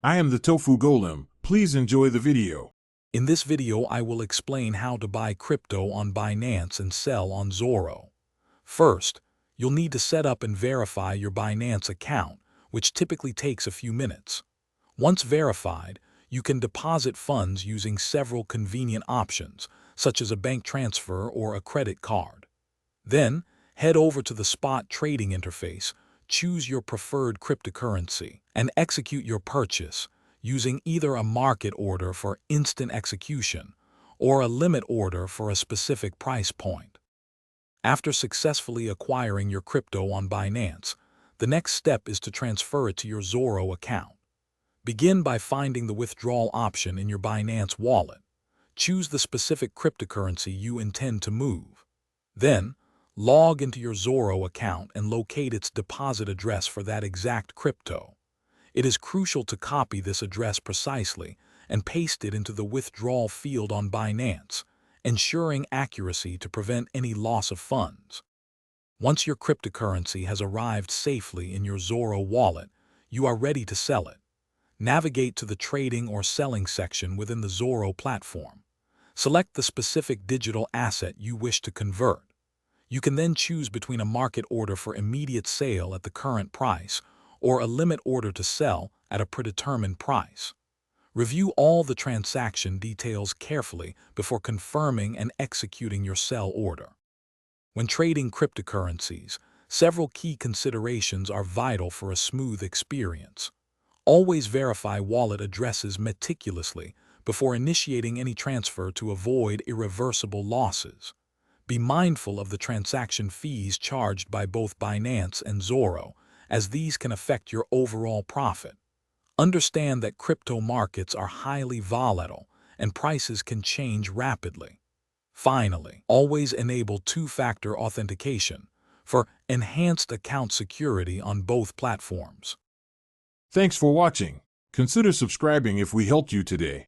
I am the Tofu Golem. Please enjoy the video. In this video, I will explain how to buy crypto on Binance and sell on Zoro. First, you'll need to set up and verify your Binance account, which typically takes a few minutes. Once verified, you can deposit funds using several convenient options, such as a bank transfer or a credit card. Then, head over to the spot trading interface, choose your preferred cryptocurrency, and execute your purchase using either a market order for instant execution or a limit order for a specific price point. After successfully acquiring your crypto on Binance, the next step is to transfer it to your Zoro account. Begin by finding the withdrawal option in your Binance wallet. Choose the specific cryptocurrency you intend to move. Then, log into your Zoro account and locate its deposit address for that exact crypto. It is crucial to copy this address precisely and paste it into the withdrawal field on Binance, ensuring accuracy to prevent any loss of funds. Once your cryptocurrency has arrived safely in your Zoro wallet, you are ready to sell it. Navigate to the trading or selling section within the Zoro platform. Select the specific digital asset you wish to convert. You can then choose between a market order for immediate sale at the current price or a limit order to sell at a predetermined price. Review all the transaction details carefully before confirming and executing your sell order. When trading cryptocurrencies, several key considerations are vital for a smooth experience. Always verify wallet addresses meticulously before initiating any transfer to avoid irreversible losses. Be mindful of the transaction fees charged by both Binance and Zoro, as these can affect your overall profit. Understand that crypto markets are highly volatile and prices can change rapidly. Finally, always enable two-factor authentication for enhanced account security on both platforms. Thanks for watching. Consider subscribing if we helped you today.